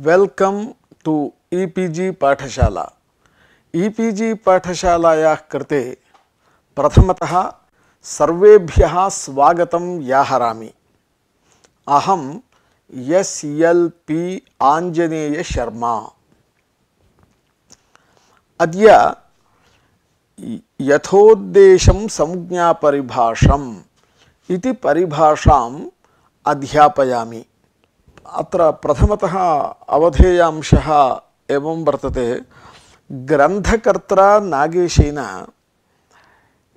Welcome to e-PG पाठशाला। E-PG पाठशालायाः कृते प्रथमतः सर्वेभ्यः स्वागतं व्याहरामि। अहं SLP आञ्जनेय शर्मा। अद्य यथोद्देशं संज्ञापरिभाषम् इति परिभाषाम् अध्यापयामि। अत्र प्रथमतः अवधेयांशः एवं वर्तते। ग्रन्थकर्त्रा नागेशेन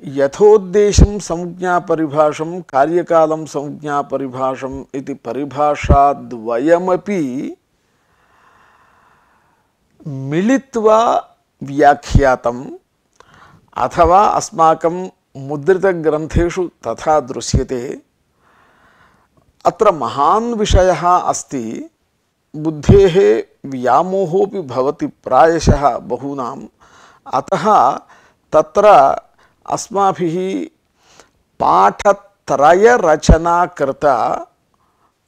यथोद्देशं संज्ञापरिभाषं कार्यकालं संज्ञापरिभाषम् इति परिभाषाद्वयमपि मिलित्वा व्याख्यातम् अथवा अस्माकं मुद्रितग्रन्थेषु तथा दृश्यते। अत्र महान् विषयः अस्ति। बुद्धेः व्यामोहोऽपि भवति प्रायशः बहूनाम्। अतः तत्र अस्माभिः पाठत्रयरचना कृता।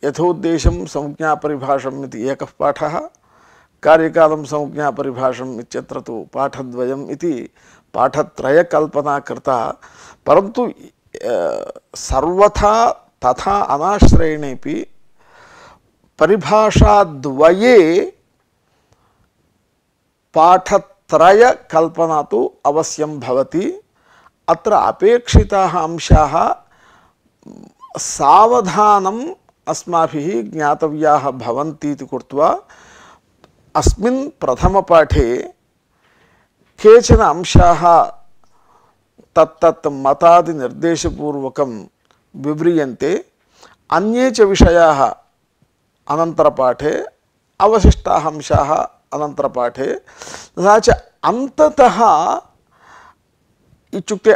यथोद्देशं संज्ञापरिभाषम् इति एकः पाठः, कार्यकालं संज्ञापरिभाषम् इत्यत्र तु पाठद्वयम् इति पाठत्रयकल्पना कृता। परन्तु सर्वथा तथा अनाश्रयणेपि परिभाषाद्वये पाठत्रयकल्पना तु अवश्यं भवति। अत्र अपेक्षिताः अंशाः सावधानम् अस्माभिः ज्ञातव्याः भवन्ति इति कृत्वा अस्मिन् प्रथमपाठे केचन अंशाः तत्तत् मतादिनिर्देशपूर्वकं विव्रियन्ते। अन्ये च विषयाः अनन्तरपाठे, अवशिष्टाः अंशाः अनन्तरपाठे। तथा च अन्ततः इत्युक्ते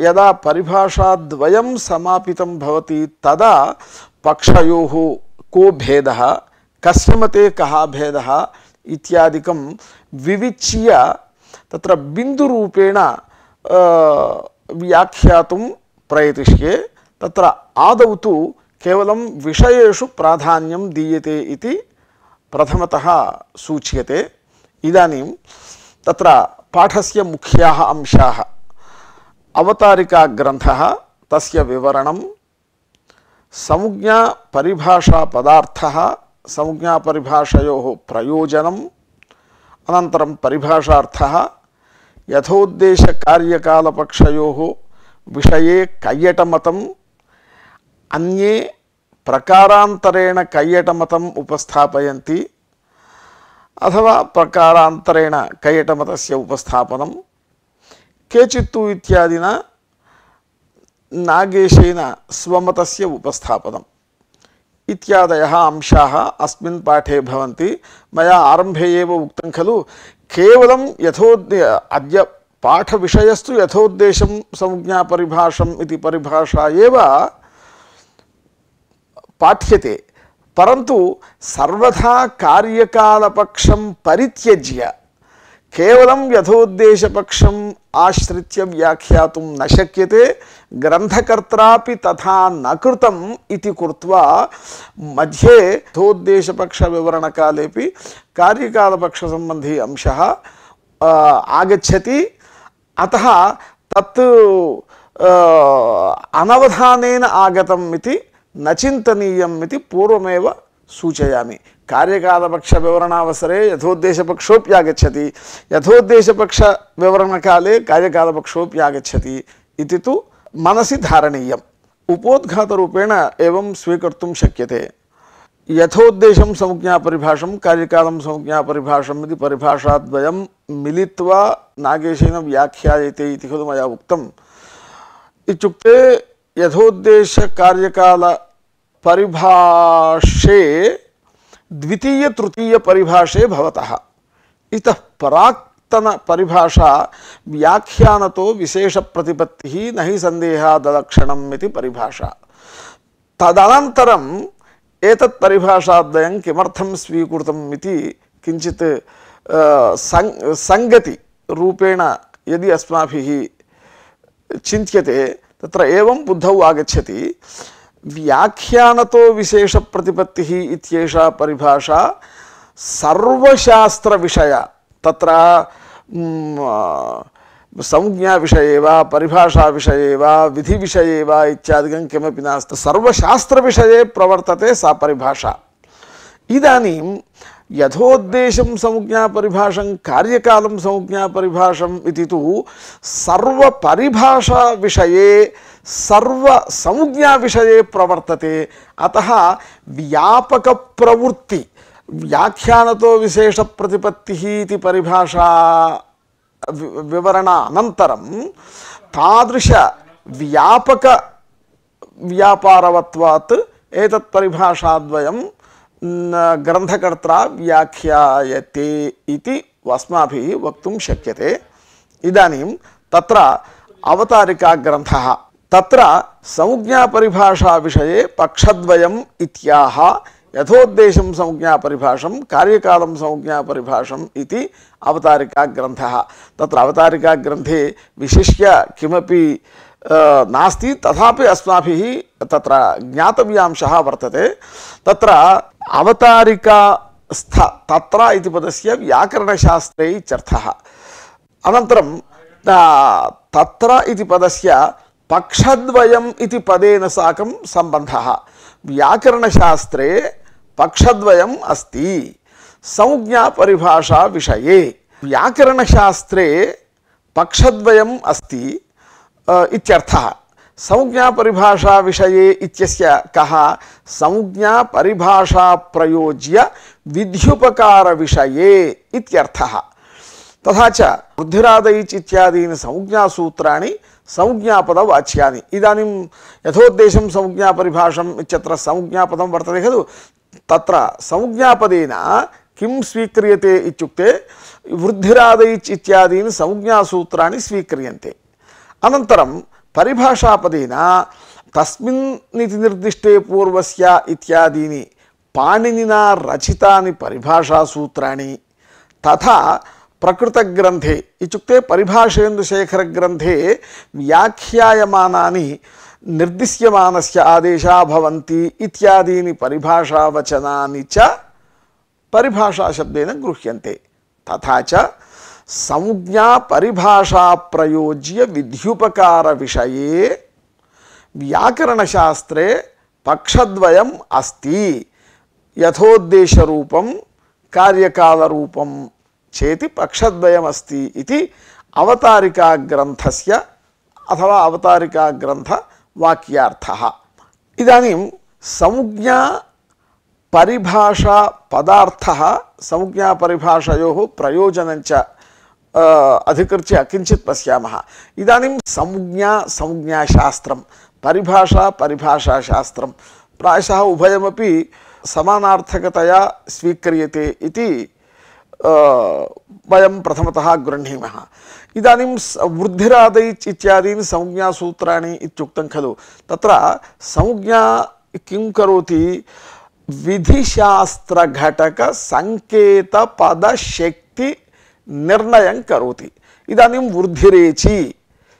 यदा परिभाषाद्वयं समापितं भवति तदा पक्षयोः को भेदः, कस्य मते कः भेदः इत्यादिकं विविच्य तत्र बिन्दुरूपेण व्याख्यातुं प्रयतिष्ये। तत्र आदौ तु केवलं विषयेषु प्राधान्यं दीयते इति प्रथमतः सूच्यते। इदानीं तत्र पाठस्य मुख्याः अंशाः: अवतारिकाग्रन्थः, तस्य विवरणं, संज्ञापरिभाषापदार्थः, संज्ञापरिभाषयोः प्रयोजनम्, अनन्तरं परिभाषार्थः, यथोद्देशकार्यकालपक्षयोः विषये कैयटमतम्, अन्ये प्रकारान्तरेण कैयटमतम् उपस्थापयन्ति अथवा प्रकारान्तरेण कैयटमतस्य उपस्थापनं, केचित्तु इत्यादिना नागेशेन स्वमतस्य उपस्थापनम् इत्यादयः अंशाः अस्मिन् पाठे भवन्ति। मया आरम्भे एव उक्तं खलु, केवलं अद्य पाठविषयस्तु यथोद्देशं संज्ञापरिभाषम् इति परिभाषा एव पाठ्यते। परन्तु सर्वथा कार्यकालपक्षं परित्यज्य केवलं यथोद्देशपक्षम् आश्रित्य व्याख्यातुं न शक्यते। ग्रन्थकर्त्रापि तथा न कृतम् इति कृत्वा मध्ये यथोद्देशपक्षविवरणकालेपि कार्यकालपक्षसम्बन्धी अंशः आगच्छति। अतः तत् अनवधानेन आगतम् इति न चिन्तनीयम् इति पूर्वमेव सूचयामि। कार्यकालपक्षविवरणावसरे यथोद्देशपक्षोऽप्यागच्छति, यथोद्देशपक्षविवरणकाले कार्यकालपक्षोऽपि आगच्छति इति तु मनसि धारणीयम्। उपोद्घातरूपेण एवं स्वीकर्तुं शक्यते। यथोद्देशं संज्ञापरिभाषं, कार्यकालं संज्ञापरिभाषम् इति परिभाषाद्वयं मिलित्वा नागेशेन व्याख्यायते इति खलु मया उक्तम्। इत्युक्ते यथोद्देशकार्यकालपरिभाषे द्वितीय-तृतीय-परिभाषे भवतः इतः प्राक्तनपरिभाषा व्याख्यानतो विशेषप्रतिपत्तिः न हि सन्देहादलक्षणम् इति परिभाषा। तदनन्तरम् एतत् परिभाषाद्वयं किमर्थं स्वीकृतम् इति किञ्चित् संगति रूपेण यदि अस्माभिः चिन्त्यते तत्र एवं बुद्धौ आगच्छति। व्याख्यानतो विशेष प्रतिपत्तिः इत्येषा परिभाषा सर्वशास्त्र विषय तत्र संज्ञा विषये वा परिभाषा विषये वा विधि विषये वा इत्यादिकं किमपि नास्ति सर्वशास्त्र विषये प्रवर्तते सा परिभाषा इदानीं यथोद्देशं संज्ञा परिभाषं कार्यकालं संज्ञा परिभाषम् इति तु सर्वपरिभाषा विषये सर्वसंज्ञा विषये प्रवर्तते अतः व्यापक प्रवृत्ति व्याख्यानतो विशेष प्रतिपत्तिः इति परिभाषा विवरण अनन्तरं तादृश व्यापक व्यापारवत्वात् एतत् परिभाषाद्वयं ग्रन्थकर्त्रा व्याख्यायते इति अस्माभिः वक्तुं शक्यते। इदानीं तत्र अवतारिका ग्रन्थः तत्र संज्ञा परिभाषा विषये पक्षद्वयम् इत्याह यथोद्देशं संज्ञा परिभाषं कार्यकालं संज्ञा परिभाषम् इति अवतारिका ग्रन्थः। तत्र अवतारिका ग्रन्थे विशिष्य किमपि नास्ति तथापि अस्माभिः तत्र ज्ञातव्यांशः वर्तते। तत्र अवतारिका तत्र इति पदस्य व्याकरणशास्त्रे इत्यर्थः। अनन्तरं तत्र इति पदस्य पक्षद्वयम् इति पदेन साकं सम्बन्धः। व्याकरणशास्त्रे पक्षद्वयम् अस्ति संज्ञा परिभाषा विषये व्याकरणशास्त्रे पक्षद्वयम् अस्ति इत्यर्थः। संज्ञा परिभाषा विषये इत्यस्य कः संज्ञा परिभाषा प्रयोज्य विध्युपकार विषये इत्यर्थः। तथा च वृद्धिरादैच् इत्यादीनि संज्ञासूत्राणि संज्ञापदवाच्यानि। इदानीं यथोद्देशं संज्ञापरिभाषम् इत्यत्र संज्ञापदं वर्तते खलु तत्र संज्ञापदेन किं स्वीक्रियते इत्युक्ते वृद्धिरादैच् इत्यादीनि संज्ञासूत्राणि स्वीक्रियन्ते। अनन्तरं परिभाषापदेन तस्मिन् इति निर्दिष्टे पूर्वस्य इत्यादीनि पाणिनिना रचितानि परिभाषासूत्राणि तथा प्रकृतग्रन्थे इत्युक्ते परिभाषेन्दुशेखरग्रन्थे व्याख्यायमानानि निर्दिश्यमानस्य आदेशा भवन्ति इत्यादीनि परिभाषावचनानि च परिभाषाशब्देन गृह्यन्ते। तथा च संज्ञा परिभाषा प्रयोज्य विध्युपकार विषये व्याकरणशास्त्रे पक्षद्वयम् अस्ति यथोद्देशरूपं कार्यकालरूपं चेति पक्षद्वयमस्ति इति अवतारिका ग्रन्थस्य अथवा अवतारिका ग्रन्थ वाक्यार्थः। इदानीं संज्ञा परिभाषा पदार्थः संज्ञा परिभाषयोः प्रयोजनञ्च अधिकृत्य किञ्चित् पश्यामः। इदानीं संज्ञा संज्ञाशास्त्रं परिभाषा परिभाषाशास्त्रं प्रायशः उभयमपि समानार्थकतया स्वीक्रियते इति वयं प्रथमतः गृह्णीमः। इदानीं वृद्धिरादैच् इत्यादीनि संज्ञासूत्राणि इत्युक्तं खलु तत्र संज्ञा किं करोति विधिशास्त्रघटक संकेतपदशक्ति निर्णयं करोति। इदानीं वृद्धिरेचि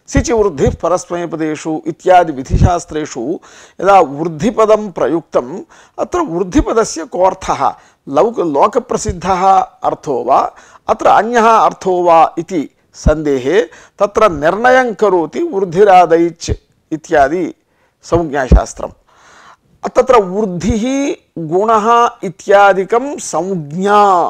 सिचिवृद्धिः परस्मैपदेषु इत्यादि विधिशास्त्रेषु यदा वृद्धिपदं प्रयुक्तम् अत्र वृद्धिपदस्य कोऽर्थः लोकप्रसिद्धः अर्थो वा अत्र अन्यः अर्थो वा इति सन्देहे तत्र निर्णयं करोति वृद्धिरादैच् इत्यादि संज्ञाशास्त्रम्। तत्र वृद्धिः गुणः इत्यादिकं संज्ञा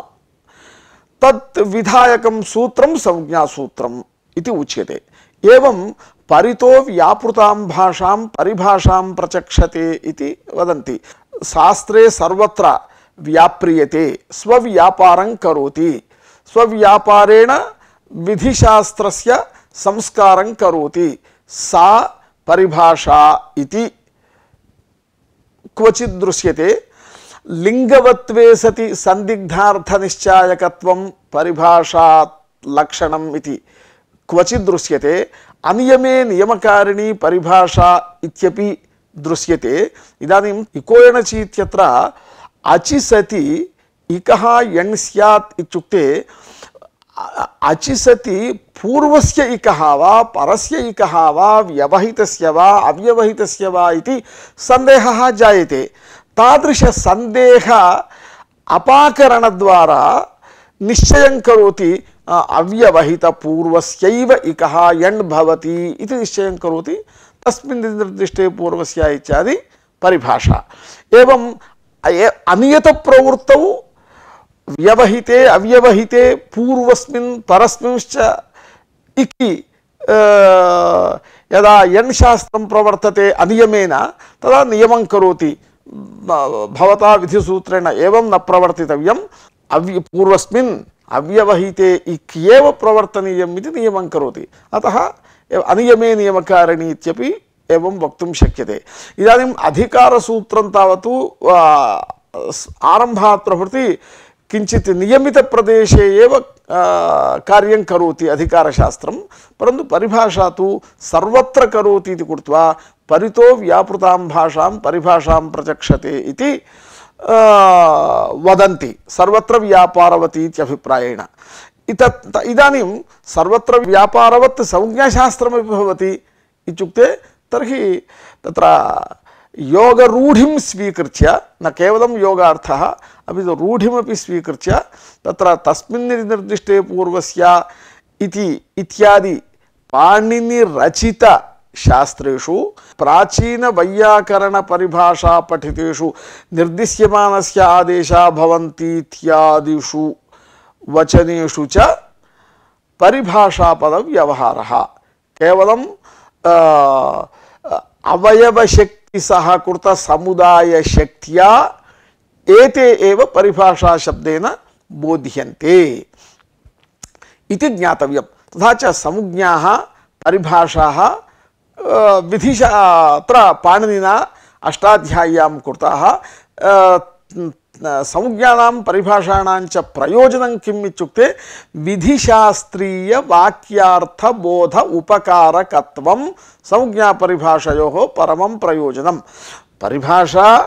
तत् विधायकं सूत्रं संज्ञासूत्रम् इति उच्यते। एवं परितो व्यापृतां भाषां परिभाषां प्रचक्षते इति वदन्ति। शास्त्रे सर्वत्र व्याप्रियते स्वव्यापारं करोति स्वव्यापारेण विधिशास्त्रस्य संस्कारं करोति सा परिभाषा इति क्वचित् दृश्यते। लिंगवत्वे सति संदिग्धार्थनिश्चायकत्वं परिभाषा लक्षणम् इति क्वचित् दृश्यते। अनियमे नियमकारिणी परिभाषा इत्यपि दृश्यते। इदानीम् इकोयणचि इत्यत्र अचि सति इकः यण् स्यात् इत्युक्ते अचि सति पूर्वस्य इकः वा परस्य इकः वा व्यवहितस्य वा अव्यवहितस्य वा इति सन्देहः जायते। तादृश सन्देह अपाकरणद्वारा निश्चयं करोति अव्यवहित पूर्वस्यैव इकः यण् भवति इति निश्चयं करोति तस्मिन् निर्दिष्टे पूर्वस्य इत्यादि परिभाषा। एवं अनियत प्रवृत्तौ व्यवहिते अव्यवहिते पूर्वस्मिन् परस्मिंश्च इति यदा यण् शास्त्रं प्रवर्तते अनियमेन तदा नियमं करोति भवता विधिसूत्रेण एवं न प्रवर्तितव्यम् पूर्वस्मिन् अव्यवहिते इत्येव प्रवर्तनीयम् इति नियमं करोति। अतः अनियमे नियमकारिणी इत्यपि एवं वक्तुं शक्यते। इदानीम् अधिकारसूत्रं तावत् आरम्भात् प्रभृति किंचित नियमित प्रदेशे एव कार्यं करोति अधिकारशास्त्रं, परन्तु परिभाषा तु सर्वत्र करोति इति कृत्वा परितो व्यापृतां भाषां परिभाषां प्रचक्षते इति वदन्ति, सर्वत्र व्यापारवती इत्यभिप्रायेण। इदानीं सर्वत्र व्यापारवत् संज्ञाशास्त्रमपि भवति इत्युक्ते तर्हि तत्र योगरूढिं स्वीकृत्य न केवलं योगार्थः अपि तु रूढिमपि स्वीकृत्य तत्र तस्मिन् निर्दिष्टे पूर्वस्य इति इत्यादि पाणिनिरचित शास्त्रेषु प्राचीन वैयाकरण परिभाषा पठितेषु निर्दिश्यमानस्य आदेशा भवन्ति इत्यादिषु वचनेषु च परिभाषापद व्यवहारः केवलं अवयव शक्ति सहकृत समुदाय शक्त्या एते एव परिभाषा शब्देन बोध्यन्ते इति ज्ञातव्यं। तथा च संज्ञाः परिभाषाः अत्र पाणिनिना अष्टाध्याय्यां कृताः। संज्ञानां परिभाषाणां च प्रयोजनं किम् इत्युक्ते विधिशास्त्रीय वाक्यार्थ बोध उपकारकत्वं संज्ञापरिभाषयोः परमं प्रयोजनं। परिभाषा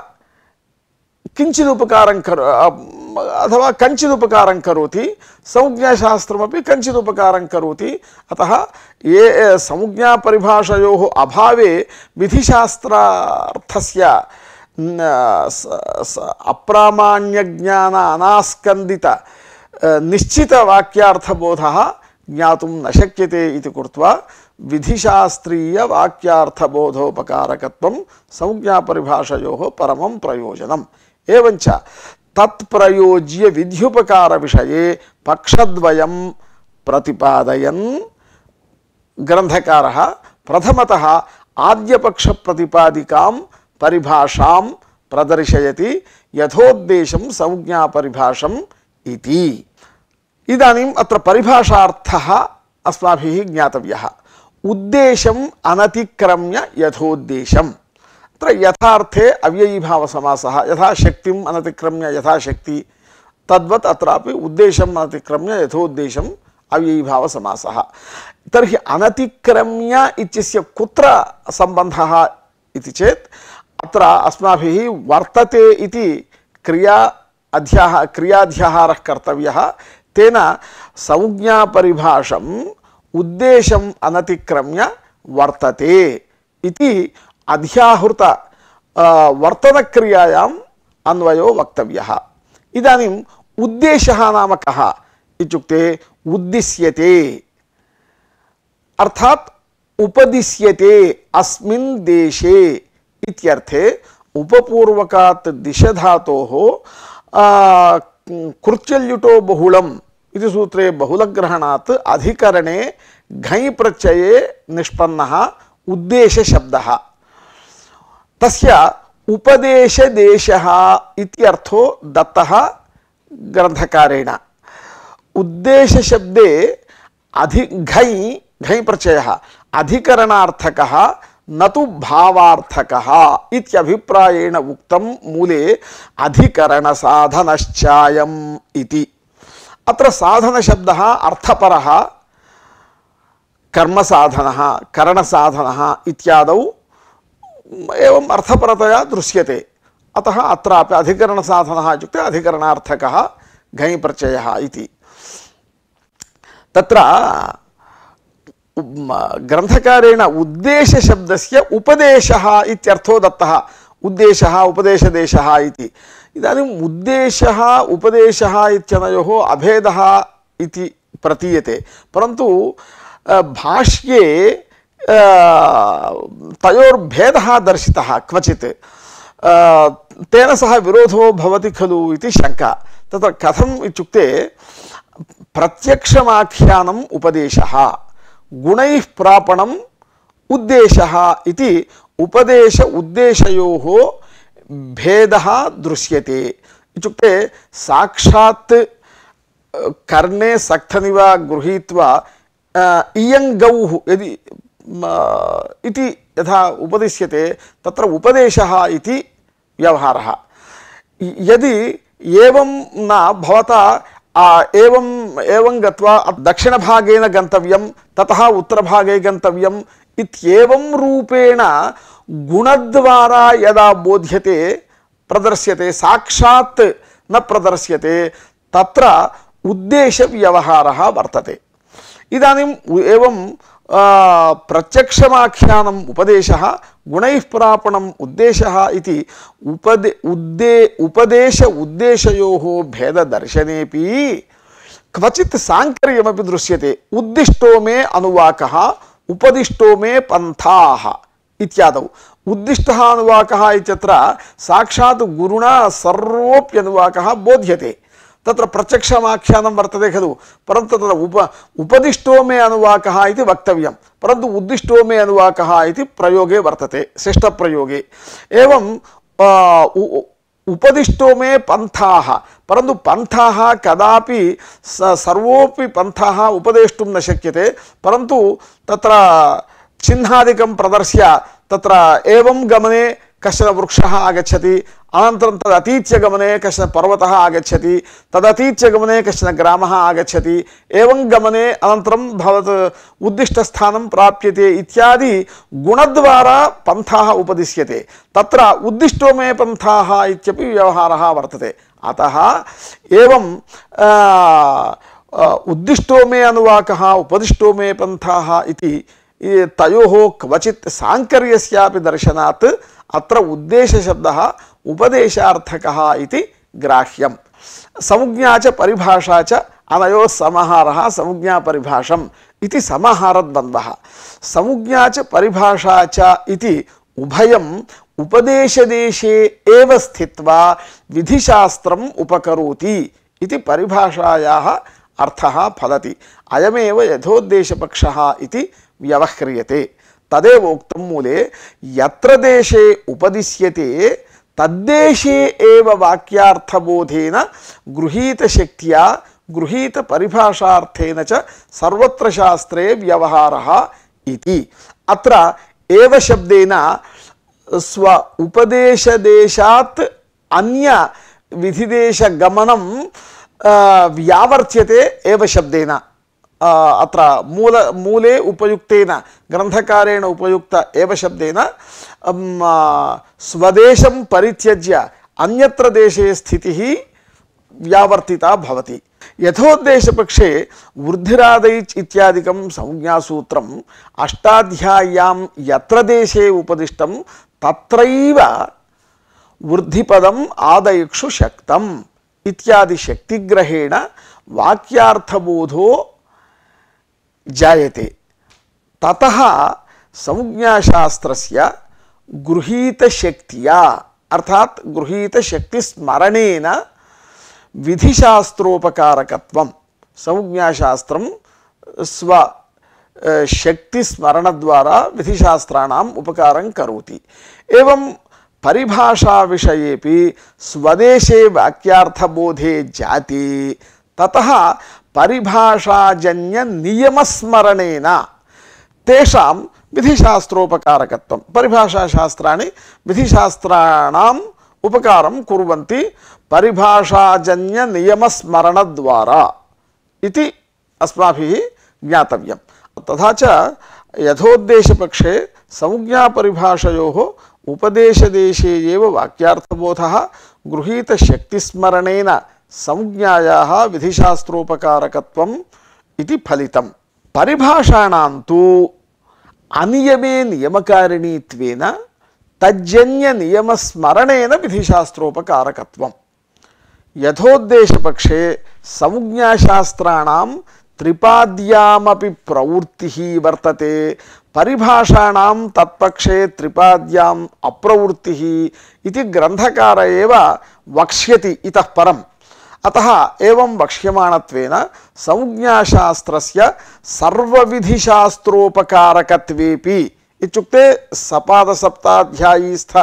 किंचिदुपकारं अथवा कंचिदुपकारं करोति, संज्ञाशास्त्रमपि कंचिदुपकारं करोति। अतः ये संज्ञापरिभाषयोः अभावे विधिशास्त्रार्थस्य अप्रामाण्य ज्ञान अनास्कंदित निश्चित वाक्यार्थबोधः ज्ञातुं न शक्यते इति कृत्वा विधिशास्त्रीय वाक्यार्थबोधोपकारकत्वं संज्ञापरिभाषयोः परमं प्रयोजनम्। एवञ्च तत्प्रयोज्य विध्युपकार विषये पक्षद्वयं प्रतिपादयन् ग्रंथकारः प्रथमतः आद्यपक्ष प्रतिपादिकां परिभाषां प्रदर्शयति यथोद्देशं संज्ञापरिभाषम् इति। इदानीम् अत्र परिभाषार्थः अस्माभिः ज्ञातव्यः। उद्देशम् अनतिक्रम्य यथोद्देशम्। अत्र यथार्थे अव्ययीभावसमासः, यथा शक्तिम् अनतिक्रम्य यथाशक्ति तद्वत् अत्रापि उद्देशम् अनतिक्रम्य यथोद्देशम् अव्ययीभावसमासः। तर्हि अनतिक्रम्य इत्यस्य कुत्र सम्बन्धः इति चेत् अत्र अस्माभिः वर्तते इति क्रियाध्याहारः कर्तव्यः। तेन संज्ञापरिभाषम् उद्देशम् अनतिक्रम्य वर्तते इति अध्याहृत वर्तनक्रियायाम् अन्वयो वक्तव्यः। इदानीम् उद्देशः नाम कः इत्युक्ते उद्दिश्यते अर्थात् उपदिश्यते अस्मिन् देशे इत्यर्थे उपपूर्वकात् दिशधातोः कृत्यल्युटो बहुलम् इति सूत्रे बहुलग्रहणात् अधिकरणे घञ् प्रत्यये निष्पन्नः उद्देशशब्दः। तस्य उपदेशदेशः इत्यर्थो दत्तः ग्रंथकारेण। उद्देशशब्दे घञ् प्रत्ययः अधिकरणार्थकः न तु भावार्थकः इत्यभिप्रायेण उक्तं मूले अधिकरण साधनश्चायम् इति। अत्र साधन शब्दः अर्थपरः कर्म साधनः करण साधनः इत्यादौ एवं अर्थपरतया दृश्यते। अतः अत्रापि अधिकरण साधनः इत्युक्ते अधिकरणार्थकः घञ् प्रत्ययः इति। तत्र ग्रंथकारेण उद्देश शब्दस्य उपदेशः इत्यर्थो दत्तः। उद्देशः उपदेशदेशः इति। इदानीम् उद्देशः उपदेशः इत्यनयोः अभेदः इति प्रतीयते, परन्तु भाष्ये तयोर्भेदः दर्शितः क्वचित्, तेन सह विरोधो भवति खलु इति शङ्का। तत्र कथम् इत्युक्ते प्रत्यक्षमाख्यानम् उपदेशः, गुणैः प्रापणम् उद्देशः इति उपदेश उद्देशयोः भेदः दृश्यते। इत्युक्ते साक्षात् कर्णे सक्थनिव गृहीत्वा इयं गौः यदि इति यथा उपदिश्यते तत्र उपदेशः इति व्यवहारः। यदि एवं न भवता एवं गत्वा दक्षिणभागेन गन्तव्यं ततः उत्तरभागे गन्तव्यम् इत्येवं रूपेण गुणद्वारा यदा बोध्यते प्रदर्श्यते, साक्षात् न प्रदर्श्यते, तत्र उद्देशव्यवहारः वर्तते। इदानीम् एवं प्रत्यक्षमाख्यानम् उपदेशः, गुणैः प्रापणम् उद्देशः इति उपदेश उद्देशयोः भेददर्शनेपि क्वचित् साङ्कर्यमपि दृश्यते। उद्दिष्टो मे अनुवाकः, उपदिष्टो मे पन्थाः इत्यादौ। उद्दिष्टः अनुवाकः इत्यत्र साक्षात् गुरुणा सर्वोऽप्यनुवाकः बोध्यते, तत्र प्रत्यक्षमाख्यानं वर्तते खलु, परन्तु तत्र उपदिष्टो मे अनुवाकः इति वक्तव्यं, परन्तु उद्दिष्टो मे अनुवाकः इति प्रयोगे वर्तते, शिष्टप्रयोगे। एवं उपदिष्टो मे पन्थाः, परन्तु पन्थाः कदापि सर्वोऽपि पन्थाः उपदेष्टुं न शक्यते, परन्तु तत्र चिह्नादिकं प्रदर्श्य तत्र एवं गमने कश्चन वृक्षः आगच्छति, अनन्तरं तदतीत्य गमने कश्चन पर्वतः आगच्छति, तदतीत्य गमने कश्चन ग्रामः आगच्छति, एवं गमने अनन्तरं भवत् उद्दिष्टस्थानं प्राप्यते इत्यादि गुणद्वारा पन्थाः उपदिश्यते। तत्र उद्दिष्टो मे पन्थाः इत्यपि व्यवहारः वर्तते। अतः एवं उद्दिष्टो मे अनुवाकः, उपदिष्टो मे पन्थाः इति तयोः क्वचित् साङ्कर्यस्यापि दर्शनात् अत्र उद्देशशब्दः उपदेशार्थकः इति ग्राह्यम्। संज्ञा च परिभाषा च अनयोः समाहारः संज्ञापरिभाषम् इति समाहारद्वन्द्वः। संज्ञा च परिभाषा च इति उभयम् उपदेशदेशे एव स्थित्वा विधिशास्त्रम् उपकरोति इति परिभाषायाः अर्थः फलति। अयमेव यथोद्देशपक्षः इति व्यवह्रियते। तदेव उक्तं मूले यत्र देशे उपदिश्यते तद्देशे एव वाक्यार्थबोधेन गृहीतशक्त्या गृहीतपरिभाषार्थेन च सर्वत्र शास्त्रे व्यवहारः इति। अत्र एव शब्देन स्व उपदेशदेशात् अन्य विधिदेशगमनं व्यावर्त्यते एव शब्देन। अत्र मूले उपयुक्तेन ग्रन्थकारेण उपयुक्त एव शब्देन स्वदेशं परित्यज्य अन्यत्र देशे स्थितिः व्यावर्तिता भवति। यथोद्देशपक्षे वृद्धिरादैच् इत्यादिकं संज्ञासूत्रम् अष्टाध्याय्यां यत्र देशे उपदिष्टं तत्रैव वृद्धिपदम् आदैक्षु शक्तम् इत्यादि शक्तिग्रहेण वाक्यार्थबोधो जायते। ततः संज्ञाशास्त्रस्य गृहीतशक्त्या अर्थात् गृहीतशक्तिस्मरणेन विधिशास्त्रोपकारकत्वं, संज्ञाशास्त्रं स्व शक्तिस्मरणद्वारा विधिशास्त्राणाम् उपकारं करोति। एवं परिभाषा विषयेपि स्वदेशे वाक्यार्थबोधे जाते, ततः परिभाषाजन्य नियमस्मरणेन तेषां विधिशास्त्रोपकारकत्वं, परिभाषाशास्त्राणि विधिशास्त्राणाम् उपकारं कुर्वन्ति परिभाषाजन्य नियमस्मरणद्वारा इति अस्माभिः ज्ञातव्यं। तथा च यथोद्देशपक्षे संज्ञापरिभाषयोः उपदेशदेशे एव वाक्यार्थबोधः गृहीतशक्तिस्मरणेन संज्ञायाः विधिशास्त्रोपकारकत्वम् इति फलितम्। परिभाषाणां तु अनियमे नियमकारिणीत्वेन तज्जन्य नियम स्मरणेन विधिशास्त्रोपकारकत्वम् यथोद्देशपक्षे संज्ञाशास्त्राणां त्रिपाद्यामपि प्रवृत्तिः वर्तते परिभाषाणां तत्पक्षे त्रिपाद्याम् अप्रवृत्तिः इति ग्रन्थकार एव वक्ष्यति इतः परम् अतः एवं वक्ष्यमाणत्वेन संज्ञाशास्त्रस्य सर्वविधिशास्त्रोपकारकत्वेपि इत्युक्ते सपादसप्ताध्यायीस्थ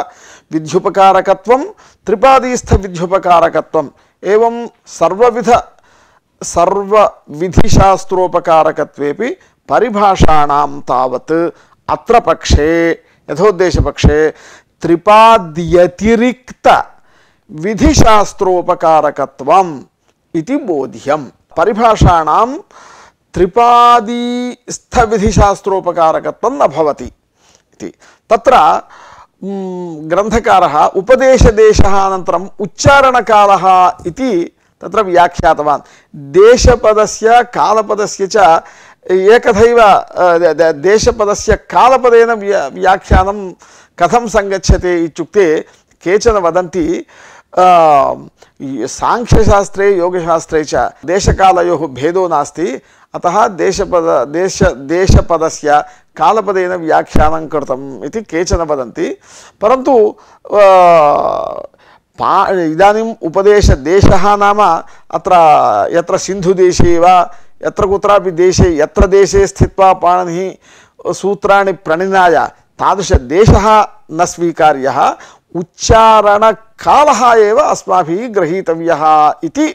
विध्युपकारकत्वं त्रिपादीस्थ विध्युपकारकत्वम् एवं सर्वविधिशास्त्रोपकारकत्वेपि परिभाषाणां तावत् अत्र पक्षे यथोद्देशपक्षे त्रिपाद्यतिरिक्त विधिशास्त्रोपकारकत्वम् इति बोध्यम् परिभाषाणां त्रिपादीस्थ विधिशास्त्रोपकारकत्वं न भवति इति तत्र ग्रन्थकारः उपदेशदेशः अनन्तरम् उच्चारणकालः इति तत्र व्याख्यातवान् देशपदस्य कालपदस्य च एकथैव देशपदस्य कालपदेन व्याख्यानं कथं संगच्छते इत्युक्ते केचन वदन्ति सांख्यशास्त्रे योगशास्त्रे च देशकालयोः भेदो नास्ति अतः देशपदस्य कालपदेन व्याख्यानं कृतम् इति केचन वदन्ति परन्तु इदानीम् उपदेशदेशः नाम अत्र यत्र सिन्धुदेशे वा यत्र कुत्रापि देशे यत्र देशे स्थित्वा पाणिनिः सूत्राणि प्रणिनाय तादृशदेशः न स्वीकार्यः उच्चारणकालः एव अस्माभिः गृहीतव्यः इति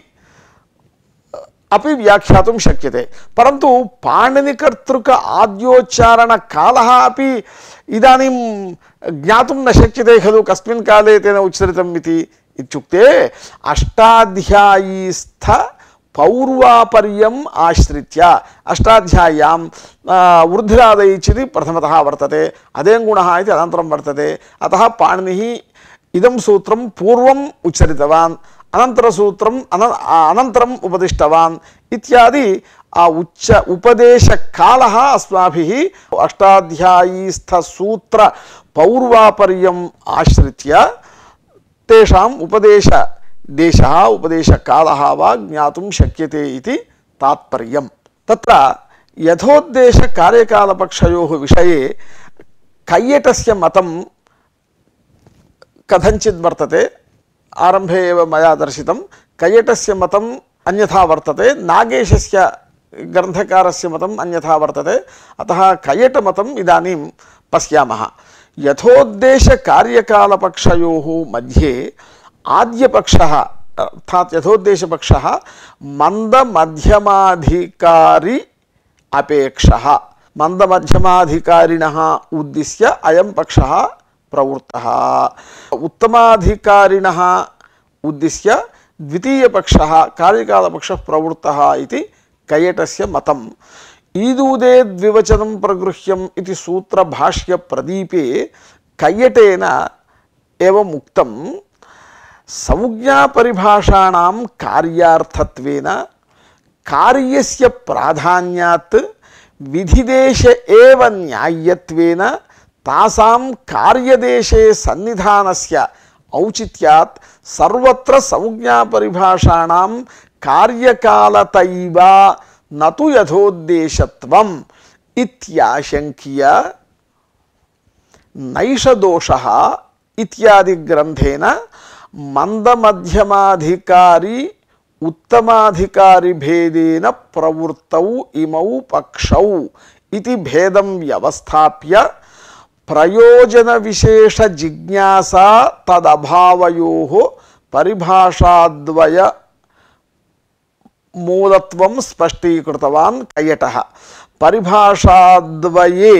अपि व्याख्यातुं शक्यते परन्तु पाणिनिकर्तृक आद्योच्चारणकालः अपि इदानीं ज्ञातुं न शक्यते खलु कस्मिन् काले तेन उच्चरितम् इति इत्युक्ते अष्टाध्यायीस्थ पौर्वापर्यम् आश्रित्य अष्टाध्याय्यां वृद्धिरादैचिति प्रथमतः वर्तते अदेङ्गुणः इति अनन्तरं वर्तते अतः पाणिनिः इदं सूत्रं पूर्वम् उच्चरितवान् अनन्तरसूत्रम् अनन्तरम् उपदिष्टवान् इत्यादि उपदेशकालः अस्माभिः अष्टाध्यायीस्थसूत्र पौर्वापर्यम् आश्रित्य तेषाम् उपदेशदेशः उपदेशकालः वा ज्ञातुं शक्यते इति तात्पर्यम् तत्र यथोद्देशकार्यकालपक्षयोः विषये कैयटस्य मतं कथञ्चित् वर्तते आरम्भे एव मया दर्शितं कैयटस्य मतम् अन्यथा वर्तते नागेशस्य ग्रन्थकारस्य मतम् अन्यथा वर्तते अतः कैयटमतम् इदानीं पश्यामः यथोद्देशकार्यकालपक्षयोः मध्ये आद्यपक्षः अर्थात् यथोद्देशपक्षः मन्दमध्यमाधिकारी अपेक्षः मन्दमध्यमाधिकारिणः उद्दिश्य अयं पक्षः प्रवृत्तः उत्तमाधिकारिणः उद्दिश्य द्वितीयपक्षः कार्यकालपक्षः प्रवृत्तः इति कैयटस्य मतम् ईदूदे द्विवचनं प्रगृह्यम् इति सूत्रभाष्यप्रदीपे कैयटेन एवम् उक्तं संज्ञापरिभाषाणां कार्यार्थत्वेन कार्यस्य प्राधान्यात् विधिदेश एव न्याय्यत्वेन तासां कार्यदेशे सन्निधानस्य औचित्यात् सर्वत्र संज्ञापरिभाषाणां कार्यकालतैव न तु यथोद्देशत्वम् इत्याशङ्क्य नैषदोषः इत्यादि ग्रन्थेन मन्दमध्यमाधिकारी उत्तमाधिकारी भेदेन प्रवृत्तौ इमौ पक्षौ इति भेदं व्यवस्थाप्य प्रयोजन विशेष जिज्ञासा तदभावयोः परिभाषाद्वय मूलत्वं स्पष्टीकृतवान् कैयटः परिभाषाद्वये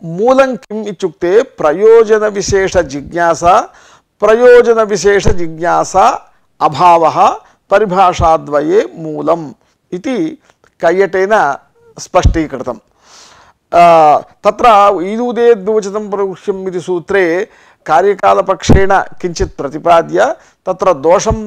मूलं किम् इत्युक्ते प्रयोजन विशेष जिज्ञासा अभावः परिभाषाद्वये मूलम् इति कैयटेन स्पष्टीकृतम् तत्र ईदुदेद्वचनं प्रवक्ष्यम् इति सूत्रे कार्यकालपक्षेण किञ्चित् प्रतिपाद्य तत्र दोषं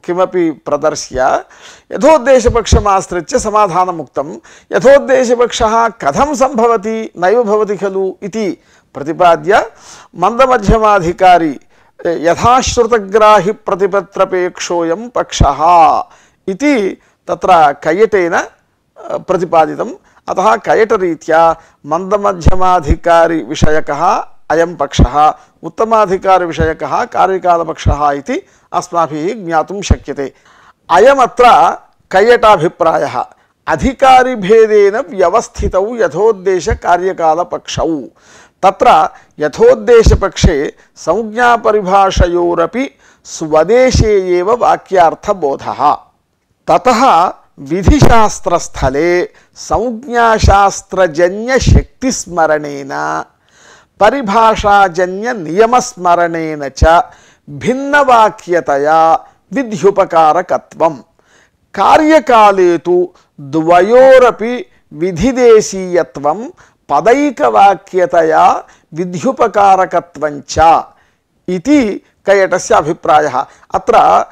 किमपि प्रदर्श्य यथोद्देशपक्षमाश्रित्य समाधानमुक्तं। यथोद्देशपक्षः कथं सम्भवति नैव भवति खलु इति प्रतिपाद्य मन्दमध्यमाधिकारी यथाश्रुतग्राहि प्रतिपत्रपेक्षोऽयं पक्षः इति तत्र कैयटेन प्रतिपादितम्। अतः कैयटरीत्या मन्दमध्यमाधिकारी विषयकः अयं पक्षः, उत्तमाधिकारी विषयकः कार्यकालपक्षः इति अस्माभिः ज्ञातुं शक्यते। अयमत्र कैयटाभिप्रायः। अधिकारिभेदेन व्यवस्थितौ यथोद्देश कार्यकालपक्षौ। तत्र यथोद्देशपक्षे संज्ञापरिभाषयोरपि स्वदेशे एव वाक्यार्थबोधः। ततः विधिशास्त्रस्थले संज्ञाशास्त्रजन्य शक्तिस्मरणेन परिभाषाजन्य नियमस्मरणेन च भिन्नवाक्यतया विध्युपकारकत्वं। कार्यकाले तु द्वयोरपि विधिदेशीयत्वं पदैकवाक्यतया विध्युपकारकत्वञ्च इति कैयटस्य अभिप्रायः। अत्र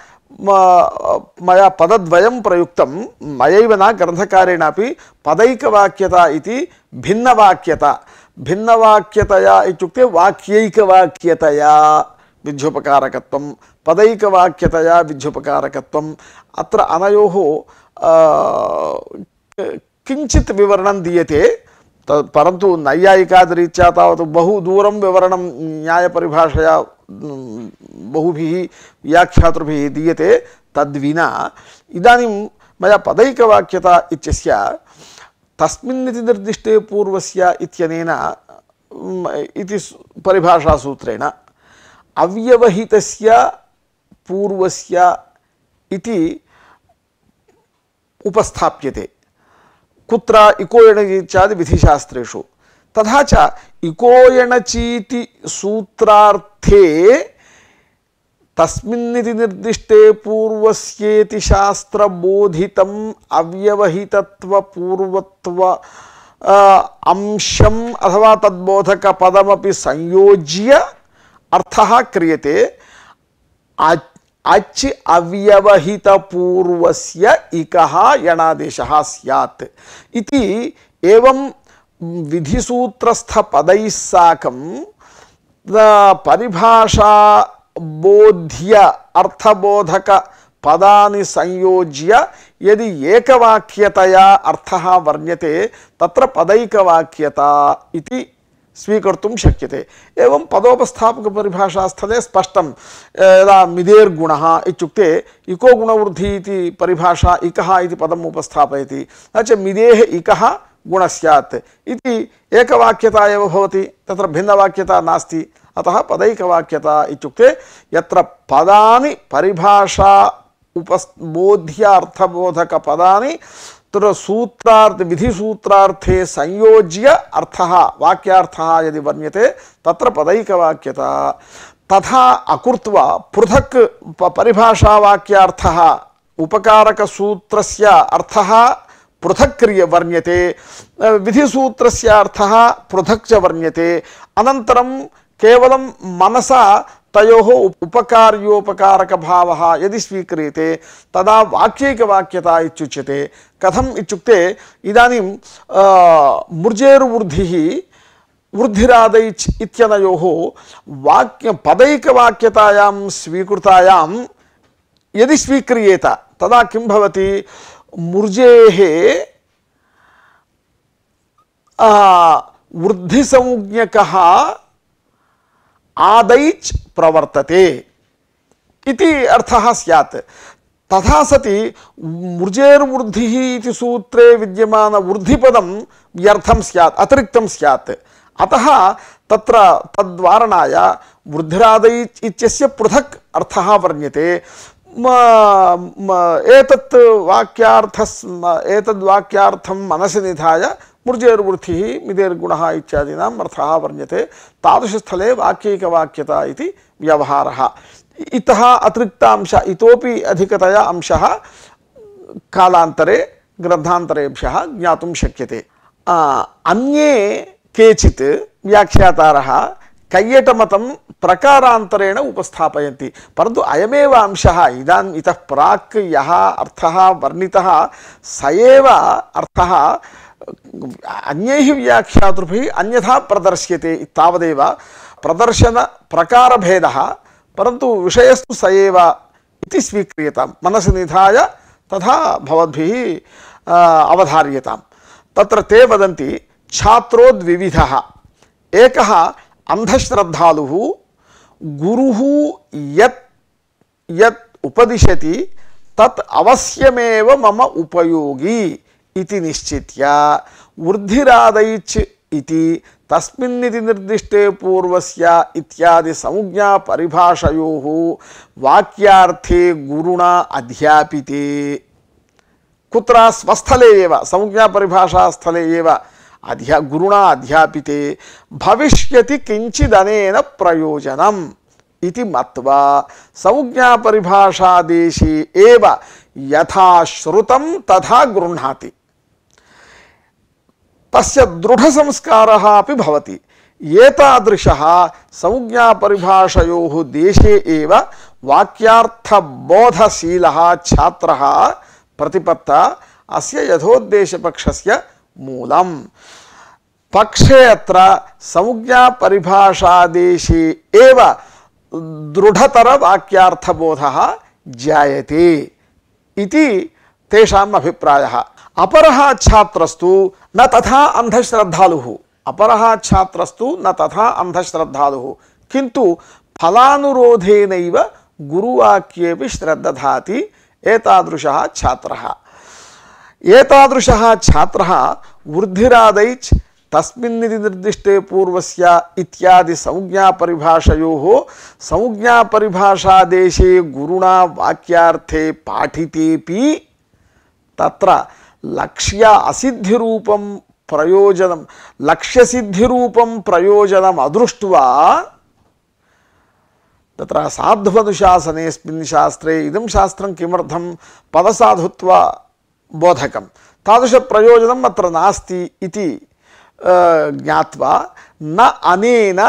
मया पदद्वयं प्रयुक्तं, मयैव न ग्रन्थकारेणापि। पदैकवाक्यता इति भिन्नवाक्यता। भिन्नवाक्यतया इत्युक्ते वाक्यैकवाक्यतया विध्युपकारकत्वं, पदैकवाक्यतया विध्युपकारकत्वम्। अत्र अनयोः किञ्चित् विवरणं दीयते, परन्तु नैयायिकादिरीत्या तावत् बहु दूरं विवरणं न्यायपरिभाषया बहुभिः व्याख्यातृभिः दीयते। तद्विना इदानीं मया पदैकवाक्यता इत्यस्य तस्मिन्निति निर्दिष्टे पूर्वस्य इत्यनेन इति परिभाषासूत्रेण अव्यवहितस्य पूर्वस्य इति उपस्थाप्यते कुत्र इकोयणचीत्यादि विधिशास्त्रेषु। तथा च इकोयणचीति सूत्रार्थे तस्मिन्निति निर्दिष्टे पूर्वस्येति शास्त्रबोधितम् अव्यवहितत्व पूर्वत्व अंशम् अथवा तद्बोधक पदमपि संयोज्य अर्थः क्रियते। अच् अव्यवहित पूर्वस्य इकः यणादेशः स्यात् इति एवं विधिसूत्रस्थ पदैः साकं परिभाषा बोध्य अर्थबोधक पदानि संयोज्य यदि एकवाक्यतया अर्थः वर्ण्यते तत्र पदैकवाक्यता इति स्वीकर्तुं शक्यते। एवं पदोपस्थापक परिभाषास्थले स्पष्टं यदा मिदेर्गुणः इत्युक्ते इको गुणवृद्धि इति परिभाषा इकः इति पदम् उपस्थापयति, न च मिदेः इकः गुणः स्यात् इति एकवाक्यता एव भवति, तत्र भिन्नवाक्यता नास्ति। अतः पदैकवाक्यता इत्युक्ते यत्र पदानि परिभाषा उपबोध्य अर्थबोधक पदानि तत्र सूत्रार्थ विधिसूत्रार्थे संयोज्य अर्थः वाक्यार्थः यदि वर्ण्यते तत्र पदैकवाक्यता। तथा अकृत्वा पृथक् परिभाषावाक्यार्थः उपकारकसूत्रस्य अर्थः पृथक् वर्ण्यते, विधिसूत्रस्य अर्थः पृथक् च वर्ण्यते, अनन्तरं केवलं मनसा तयोः उपकार्योपकारक भावः यदि स्वीक्रियते तदा वाक्यैकवाक्यता इत्युच्यते। कथम् इत्युक्ते इदानीं मुर्जेर्वृद्धिः वृद्धिरादैच् इत्यनयोः पदैकवाक्यतायां स्वीकृतायां यदि स्वीक्रियेत तदा किं भवति? मुर्जेः वृद्धिसंज्ञकः आदैच् प्रवर्तते इति अर्थः स्यात्। तथा सति मुर्जेर्वृद्धिः इति सूत्रे विद्यमान वृद्धिपदं व्यर्थं स्यात्, अतिरिक्तं स्यात्। अतः तत्र तद्वारणाय वृद्धिरादैच् इत्यस्य पृथक् अर्थः वर्ण्यते। एतद्वाक्यार्थं मनसि निधाय मुर्जेर्वृद्धिः मिदेर्गुणः इत्यादीनाम् अर्थः वर्ण्यते। तादृशस्थले वाक्यैकवाक्यता इति व्यवहारः। इतः अतिरिक्तांश इतोपि अधिकतया अंशः कालान्तरे ग्रन्थान्तरेभ्यः ज्ञातुं शक्यते। अन्ये केचित् व्याख्यातारः कैयटमतं प्रकारान्तरेण उपस्थापयन्ति परन्तु अयमेव अंशः इदानीम् इतः प्राक् यः अर्थः वर्णितः स एव अर्थः अन्यैः व्याख्यातृभिः अन्यथा प्रदर्श्यते तावदेव प्रदर्शनप्रकारभेदः परन्तु विषयस्तु स एव इति स्वीक्रियतां मनसि निधाय तथा भवद्भिः अवधार्यताम् तत्र ते वदन्ति छात्रोद्विविधः एकः अंधश्रद्धालुः गुरुः यत् यत् उपदिशति तत् अवश्यमेव मम उपयोगी इति निश्चित्य वृद्धिरादैच् इति तस्मिन्निति निर्दिष्टे पूर्वस्य इत्यादि संज्ञा परिभाषयोः वाक्यार्थे गुरुणा अध्यापिते कुत्र स्वस्थले एव संज्ञा परिभाषा स्थले एव गुरुणा अध्यापिते भविष्यति किंचिदनेन प्रयोजनम् इति मत्वा संज्ञा परिभाषादेशे एव यथा श्रुतं तथा गृह्णाति तस्य दृढ़ संस्कारः अपि भवति एतादृशः संज्ञा परिभाषयोः देशे एव वाक्यार्थबोधशीलः छात्रः प्रतिपत्ता अस्य यथोद्देशपक्षस्य मूलम् पक्षे अत्र संज्ञा परिभाषादेशे एव दृढ़तर वाक्यार्थबोधः जायते इति तेषाम् अभिप्रायः अपरः छात्रस्तु न तथा अंधश्रद्धालुः अंधश्रद्धालुः किन्तु फलानुरोधेनैव गुरुवाक्येपि श्रद्दधाति एतादृशः छात्रः वृद्धिरादैच् तस्मिन्निति निर्दिष्टे पूर्वस्य इत्यादि संज्ञा परिभाषयोः संज्ञा परिभाषादेशे गुरुणा वाक्यार्थे पाठितेपि तत्र लक्ष्य असिद्धिरूपं प्रयोजनम् अदृष्ट्वा तत्र साधुवनुशासनेऽस्मिन् शास्त्रे इदं शास्त्रं किमर्थं पदसाधुत्व बोधकं तादृश प्रयोजनम् अत्र नास्ति इति ज्ञात्वा न अनेन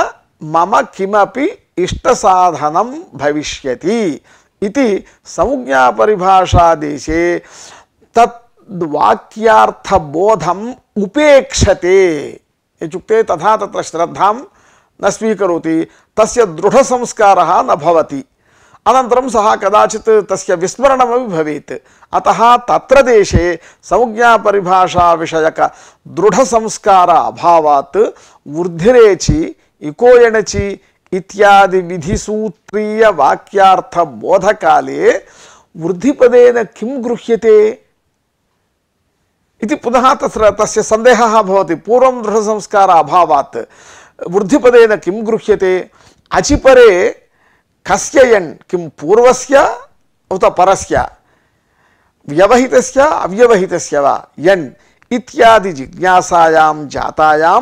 मम किमपि इष्टसाधनं भविष्यति इति संज्ञा परिभाषादेशे तत् वाक्यार्थबोधम् उपेक्षते इत्युक्ते तथा तत्र श्रद्धां न स्वीकरोति तस्य दृढ़ संस्कारः न भवति अनन्तरं सः कदाचित् तस्य विस्मरणमपि भवेत् अतः तत्र देशे संज्ञा परिभाषा विषयक दृढ़ संस्कार अभावात् वृद्धिरेचि इकोयणचि इत्यादि विधिसूत्रीय वाक्यार्थ बोधकाले वृद्धिपदेन किं गृह्यते इति पुनः तस्य संदेहः भवति पूर्वं दृढ़ संस्कार अभावात् वृद्धिपदेन किं गृह्यते अचिपरे कस्य यन् किं पूर्वस्य उत परस्य व्यवहितस्य अव्यवहितस्य वा यन् इत्यादि जिज्ञासायां जातायां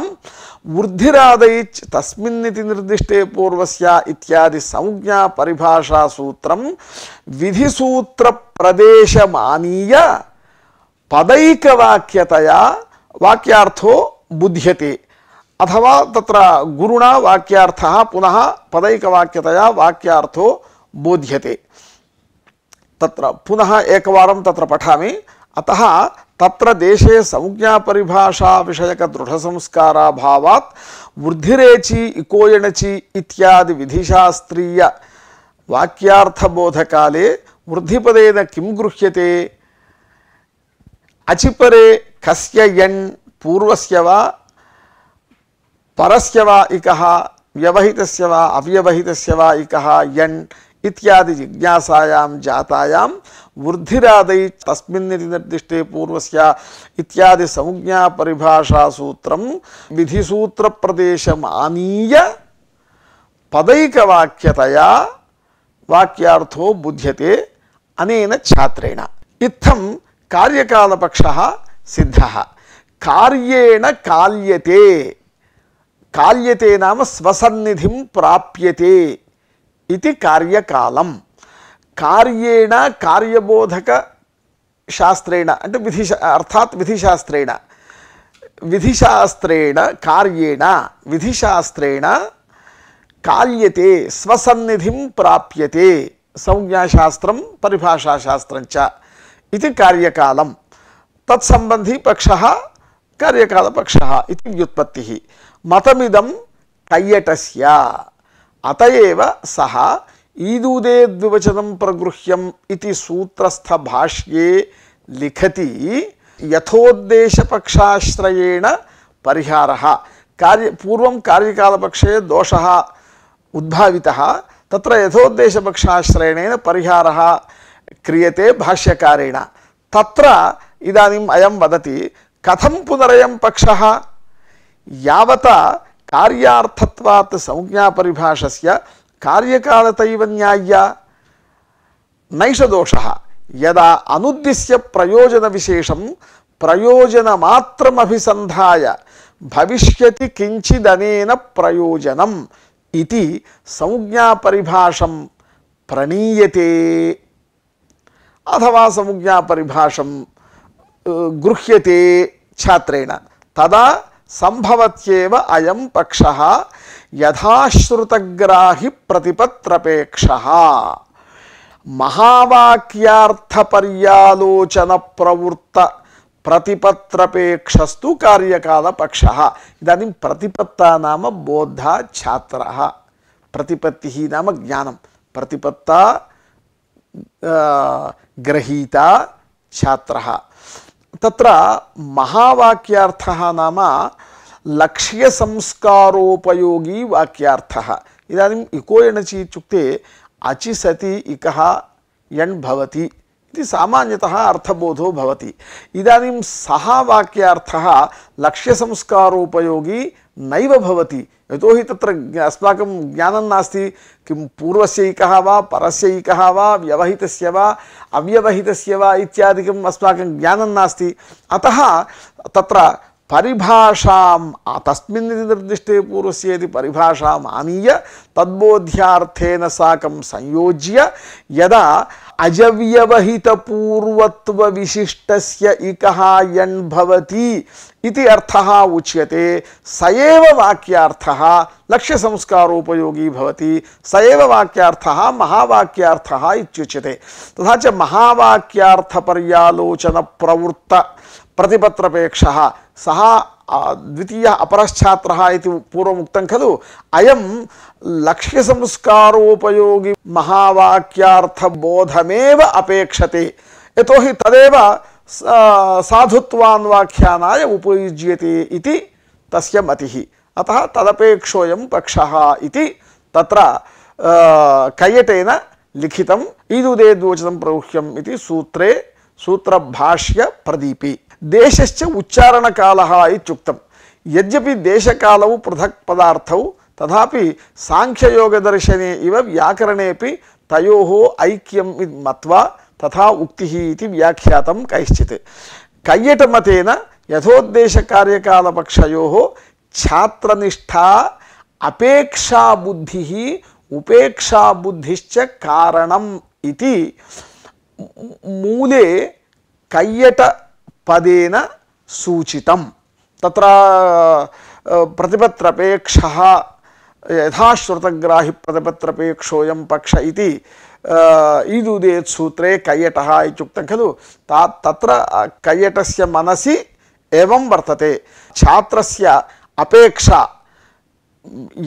वृद्धिरादैच् तस्मिन्निति निर्दिष्टे पूर्वस्य इत्यादि संज्ञा परिभाषा सूत्रं विधिसूत्र प्रदेशमानीय पदैकवाक्यतया वाक्यार्थो बुध्यते अथवा तत्र गुरुणा वाक्यार्थः पुनः पदैकवाक्यतया वाक्यार्थो बोध्यते तत्र पुनः एकवारं तत्र पठामि अतः तत्र देशे संज्ञा परिभाषा विषयक दृढ़ संस्काराभावात् वृद्धिरेचि इकोयणचि इत्यादि विधिशास्त्रीय वाक्यार्थबोधकाले वृद्धिपदेन किं गृह्यते अचिपरे कस्य यन् पूर्वस्य वा परस्य वा इकः व्यवहितस्य वा अव्यवहितस्य वा इकः यन् इत्यादि जिज्ञासायां जातायां वृद्धिरादैच् तस्मिन्निति निर्दिष्टे पूर्वस्य इत्यादि संज्ञा परिभाषा सूत्रं विधिसूत्र प्रदेशमानीय पदैकवाक्यतया वाक्यार्थो बुध्यते अनेन छात्रेण इत्थं कार्यकालपक्षः सिद्धः कार्येण काल्यते काल्यते नाम स्वसन्निधिं प्राप्यते इति कार्यकालं कार्येण कार्यबोधक शास्त्रेण అంటే విధి అర్థాత్ విధిశాస్త్రేణ విధిశాస్త్రేణ కార్యేణ విధిశాస్త్రేణ కాల్యతే స్వసన్నిధిం ప్రాప్యతే సంజ్ఞాశాస్త్రం పరిభాషాశాస్త్రం చ ఇది కార్యకాలం తత్సంబంధీ పక్షః కార్యకాలపక్షः ఇది వ్యుత్పత్తిః మతమిదం కయ్యటస్య అతయేవ సహ ఈదూదే ద్వివచనం ప్రగృహ్యం ఇది సూత్రస్థ భాష్యే లిఖతి యథోద్దేశపక్షాశ్రయేణ పరిహారः పూర్వం కార్యకాలపక్షే దోషः ఉద్భావితः తత్ర యథోద్దేశపక్షాశ్రయేణ పరిహారः క్రియతే భాష్యకారేణ తత్ర ఇదానీం అయం వదతి కథం పునరయం పక్షः యావత కార్యార్థత్వాత్ సంజ్ఞా పరిభాషస్య కార్యకాలతైవ న్యాయ్య నైష దోషః యదా అనుద్దిశ్య ప్రయోజన విశేషం ప్రయోజనమాత్రమభిసంధాయ భవిష్యతి కించిదనేన ప్రయోజనం ఇది సంజ్ఞా పరిభాషం ప్రణీయతే అథవా సంజ్ఞా పరిభాషం గృహ్యతే ఛాత్రేణ తదా సంభవత్యేవ అయం పక్షః యథాశ్రుతగ్రాహి ప్రతిపత్రపేక్షః మహావాక్యార్థ పర్యాలోచన ప్రవృత్త ప్రతిపత్రపేక్షస్తు కార్యకాల పక్షః ఇదాनीं ప్రతిపత్తా నామ బోద్ధ ఛాత్రः ప్రతిపత్తిః నామ జ్ఞానం ప్రతిపత్తా గ్రహీత ఛాత్రः తత్ర మహావాక్యార్థः నామ లక్ష్య సంస్కారోపయోగి వాక్యార్థः ఇదాनीं ఇకో ఎణచి ఇత్యుక్తే అచి సతి ఇకః యణ్ భవతి ఇది సామాన్యతः అర్థబోధో భవతి ఇదాनीं సహ వాక్యార్థः లక్ష్య సంస్కారోపయోగి నైవ భవతి యతోహి తత్ర అస్మాకం జ్ఞానం నాస్తి కిం పూర్వస్య ఇకః వా పరస్య ఇకః వా వ్యవహితస్య వా అవ్యవహితస్య వా ఇత్యాదికం అస్మాకం జ్ఞానం నాస్తి అతః తత్ర పరిభాషాం తస్మిన్ నిర్దిష్టే పూర్వస్యేది పరిభాషాం ఆనీయ తద్బోధ్యార్థేన సాకం సంయోజ్య యదా అజవ్యవహిత పూర్వత్వ విశిష్టస్య ఇకః యణ్ భవతి इति अर्थः उच्यते स एव वाक्यार्थः लक्ष्य संस्कारोपयोगी भवति स एव वाक्यार्थः महावाक्यार्थः इत्युच्यते तथा च महावाक्यार्थ पर्यालोचन प्रवृत्त प्रतिपत्रपेक्षः सः द्वितीयः अपरश्छात्रः इति पूर्वमुक्तं खलु अयं लक्ष्य संस्कारोपयोगी महावाक्यार्थबोधमेव अपेक्षते यतोहि तदेव साधुत्वान् वाख्यानाय उपयुज्यते इति तस्य मतिः अतः तदपेक्षोऽयं पक्षः इति तत्र कैयटेन लिखितम् ईदुदे द्विवचनं प्रगृह्यम् इति सूत्रे सूत्रभाष्य प्रदीपे देशश्च उच्चारणकालः इत्युक्तं यद्यपि देशकालौ पृथक् पदार्थौ तथापि सांख्ययोगदर्शने इव व्याकरणेपि तयोः ऐक्यं मत्वा तथा उक्तिः इति व्याख्यातं कैश्चित् कैयटमतेन यथोद्देश कार्यकालपक्षयोः छात्रनिष्ठा अपेक्षा बुद्धिः उपेक्षा बुद्धिश्च कारणम् इति मूले कैयट पदेन सूचितं तत्र प्रतिपत्रपेक्षः यथाश्रुतग्राहि प्रतिपत्रपेक्षोऽयं पक्ष इति ईदुदेत् सूत्रे कैयटः इत्युक्तं खलु तत्र कैयटस्य मनसि एवं वर्तते छात्रस्य अपेक्षा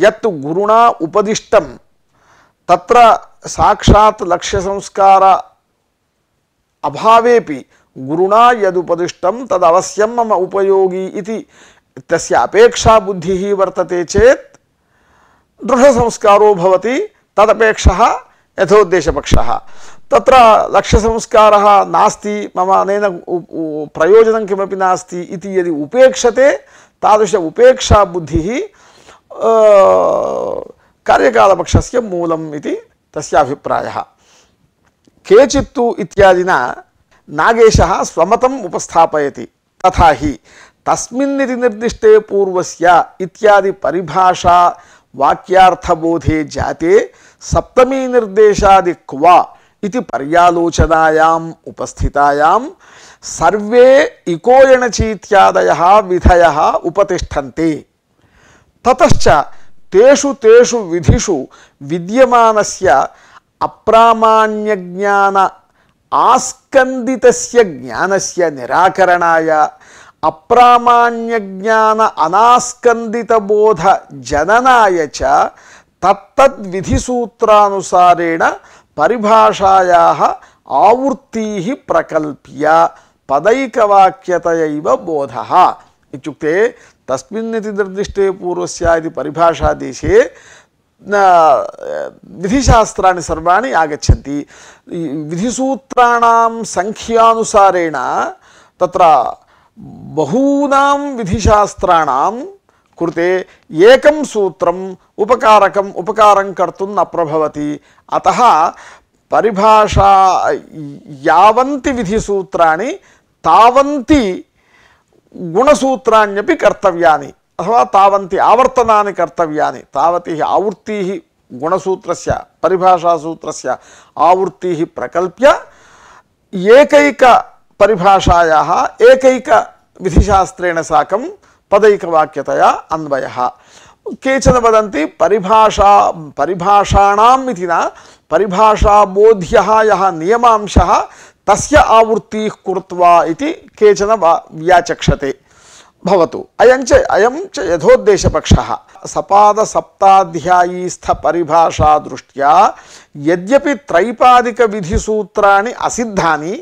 यत् गुरुणा उपदिष्टं तत्र साक्षात् लक्ष्यसंस्कार अभावेपि गुरुणा यदुपदिष्टं तदवश्यं मम उपयोगी इति तस्य अपेक्षा बुद्धिः वर्तते चेत् दृढसंस्कारो भवति तदपेक्षः यथोद्देशपक्षः तत्र लक्ष्यसंस्कारः नास्ति मम अनेन प्रयोजनं किमपि नास्ति इति यदि उपेक्षते तादृश उपेक्षा बुद्धिः कार्यकालपक्षस्य मूलम् इति तस्य अभिप्रायः केचित्तु इत्यादिना नागेशः स्वमतम् उपस्थापयति तथा हि तस्मिन्निति निर्दिष्टे पूर्वस्य इत्यादि परिभाषा वाक्यार्थबोधे जाते सप्तमी निर्देशादि क्वा इति पर्यालोचनायाम् उपस्थितायां सर्वे इकोयणचीत्यादयः विधयः उपतिष्ठन्ति। ततश्च तेषु तेषु विधिषु विद्यमानस्य अप्रामाण्यज्ञान आस्कन्दितस्य ज्ञानस्य निराकरणाय अप्रामाण्यज्ञान अनास्कन्दितबोध जननाय च तत्तद्विधिसूत्रानुसारेण परिभाषायाः आवृत्तिः प्रकल्प्य पदैकवाक्यतयैव बोधः। इत्युक्ते तस्मिन्निति निर्दिष्टे पूर्वस्यादि परिभाषादेशे विधिशास्त्राणि सर्वाणि आगच्छन्ति। विधिसूत्राणां संख्यानुसारेण तत्र बहूनां विधिशास्त्राणां कृते एकं सूत्रम् उपकारं कर्तुं न प्रभवति। अतः परिभाषा यावन्ति विधिसूत्राणि तावन्ति गुणसूत्राण्यपि कर्तव्यानि अथवा तावन्ति आवर्तनानि कर्तव्यानि। तावती आवृत्तिः गुणसूत्रस्य परिभाषासूत्रस्य आवृत्तिः प्रकल्प्य एकैक परिभाषायाः एकैक विधिशास्त्रेण साकं पदैकवाक्यतया अन्वयः। केचन वदन्ति परिभाषाणाम् इति न परिभाषाबोध्यः यः नियमांशः तस्य आवृत्तिः कृत्वा इति केचन व्याचक्षते। भवतु अयं च यथोद्देशपक्षः। सपादसप्ताध्यायीस्थ परिभाषा दृष्ट्या यद्यपि त्रैपादिकविधिसूत्राणि असिद्धानि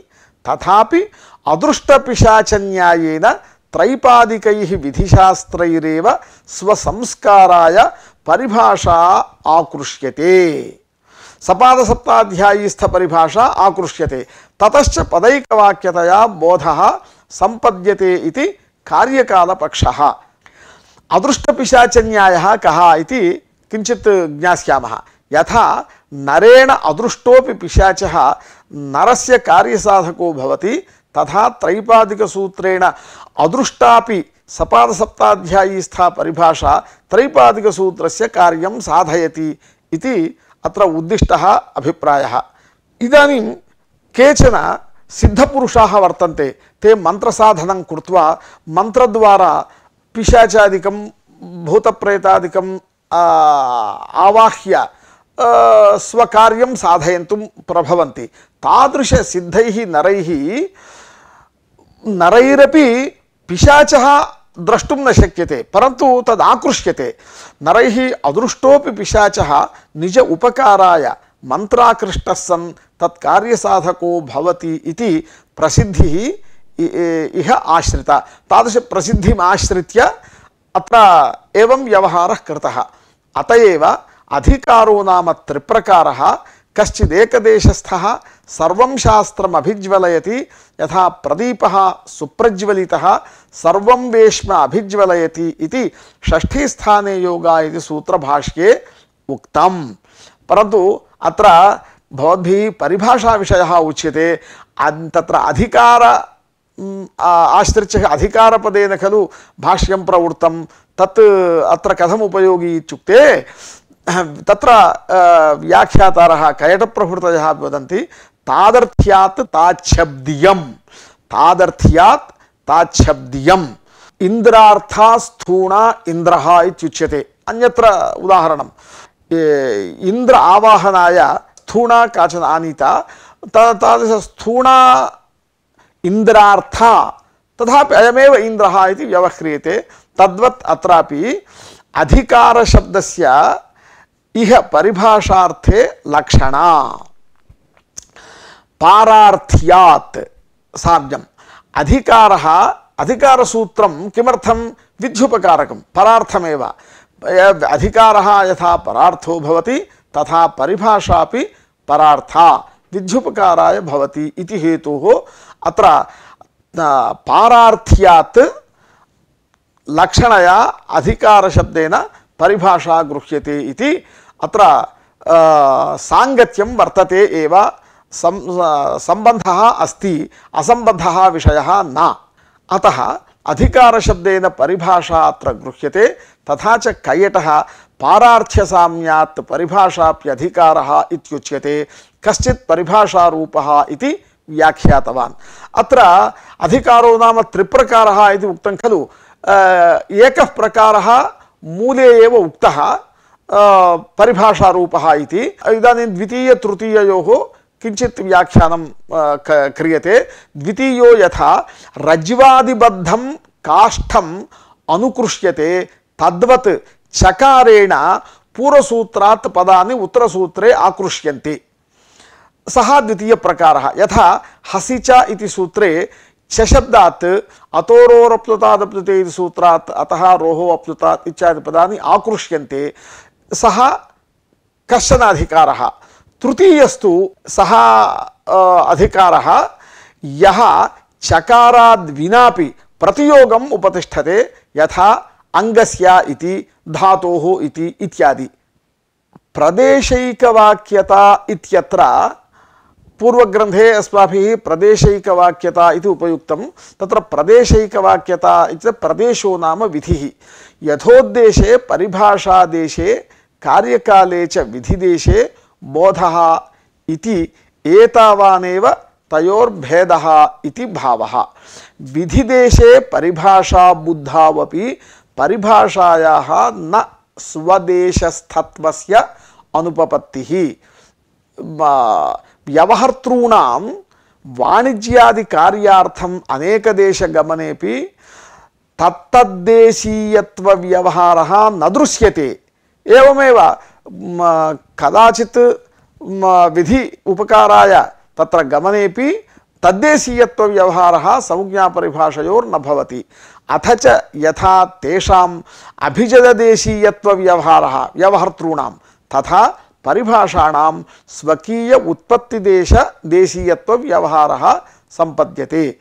तथापि अदृष्टपिशाचन्यायेन त्रैपादिकैः विधिशास्त्रैरेव स्वसंस्काराय परिभाषा आकृष्यते। सपादसप्ताध्यायीस्थ परिभाषा आकृष्यते। ततश्च पदैकवाक्यतया बोधः संपद्यते इति कार्यकालपक्षः। अदृष्टपिशाचन्यायः कः इति किञ्चित् ज्ञास्यामः। यथा नरेण अदृष्टोपि पिशाचः नरस्य कार्यसाधको भवति तथा त्रैपादिकसूत्रेण अदृष्टापि सपादसप्ताध्यायीस्था परिभाषा त्रैपादिकसूत्रस्य कार्यं साधयति इति अत्र उद्दिष्टः अभिप्रायः। इदानीं केचन सिद्धपुरुषाः वर्तन्ते। ते मन्त्रसाधनं कृत्वा मन्त्रद्वारा पिशाचादिकं भूतप्रेतादिकं आवाह्य स्वकार्यं साधयन्तुं प्रभवन्ति। तादृशसिद्धैः नरैरपि पिशाचः द्रष्टुं न शक्यते, परन्तु तद् आकृष्यते। नरैः अदृष्टोपि पिशाचः निज उपकाराय मन्त्राकृष्टः सन् तत्कार्यसाधको भवति इति प्रसिद्धिः इह आश्रिता। तादृशप्रसिद्धिम् आश्रित्य अत्र एवं व्यवहारः कृतः। अत एव अधिकारो नाम त्रिप्रकारः। कश्चिदेकदेशस्थः सर्वं शास्त्रम् अभिज्वलयति यथा प्रदीपः सुप्रज्वलितः सर्वं वेश्म अभिज्वलयति इति षष्ठीस्थाने योगा इति सूत्रभाष्ये उक्तम्। परन्तु अत्र भवद्भिः परिभाषा विषयः उच्यते। तत्र अधिकार आश्रित्य अधिकारपदेन खलु भाष्यं प्रवृत्तं। तत् अत्र कथम् उपयोगी इत्युक्ते तत्र व्याख्यातारः कयटप्रभृतयः वदन्ति तादर्थ्यात् ताच्छब्दियम् इन्द्रार्था स्थूणा इन्द्रः इत्युच्यते। अन्यत्र उदाहरणम् इन्द्र आवाहनाय स्थूणा काचन आनीता तादृशस्थूणा इन्द्रार्था तथापि अयमेव इन्द्रः इति व्यवह्रियते। तद्वत् अत्रापि अधिकारशब्दस्य इह परिभाषार्थे लक्षणा। पारार्थ्यात् साध्यम् अधिकारः अधिकारसूत्रं किमर्थं विध्युपकारकं परार्थमेव। अधिकारः यथा परार्थो भवति तथा परिभाषापि परार्था विध्युपकाराय भवति इति हेतोः अत्र पारार्थ्यात् लक्षणया अधिकारशब्देन परिभाषा गृह्यते इति अत्र सांगत्यं वर्तते एव। संबंधः अस्ति, असंबद्धः विषयः न। अतः अधिकारशब्देन परिभाषा अत्र गृह्यते। तथा च कैयटः पारार्थ्यसाम्यात् परिभाषाप्यधिकारः इत्युच्यते। कश्चित् परिभाषारूपः इति व्याख्यातवान्। अत्र अधिकारो नाम त्रिप्रकारः इति उक्तं खलु। एकः प्रकारः मूले एव उक्तः परिभाषारूपः इति। इदानीं द्वितीय तृतीययोः किञ्चित् व्याख्यानं क्रियते। द्वितीयो यथा रज्ज्वादिबद्धं काष्ठम् अनुकृष्यते तद्वत् चकारेण पूर्वसूत्रात् पदानि उत्तरसूत्रे आकृष्यन्ते। सः द्वितीय प्रकारः। यथा हसि च इति सूत्रे च शब्दात् अतोरोरप्लुतादप्लुते इति सूत्रात् अतः रोहो अप्लुतात् इत्यादि पदानि आकृष्यन्ते। सः कश्चन अधिकारः। तृतीयस्तु सः अधिकारः यः चकाराद् विनापि प्रतियोगम् उपतिष्ठते, यथा अंगस्य इति, धातोः इति इत्यादि। प्रदेशैकवाक्यता इत्यत्र पूर्वग्रन्थे अस्माभिः प्रदेशैकवाक्यता इति उपयुक्तं। तत्र प्रदेशैकवाक्यता इत्यत्र प्रदेशो नाम विधिः। यथोद्देशे परिभाषादेशे कार्यकाले च विधिदेशे बोधः इति एतावानेव तयोर्भेदः इति भावः। विधिदेशे परिभाषा बुद्धावपि परिभाषायाः न स्वदेशस्थत्वस्य अनुपपत्तिः। व्यवहर्तॄणां वाणिज्यादि कार्यार्थम् अनेकदेशगमनेपि तत्तद्देशीयत्व व्यवहारः न दृश्यते। एवमेव कदाचित् विधि उपकाराय तत्र गमनेपि तद्देशीयत्व व्यवहारः संज्ञापरिभाषयोर्न भवति। अथ च यथा तेषाम् अभिजददेशीयत्व व्यवहारः व्यवहर्तॄणां तथा परिभाषाणां स्वकीय उत्पत्तिदेश देशीयत्व व्यवहारः संपद्यते।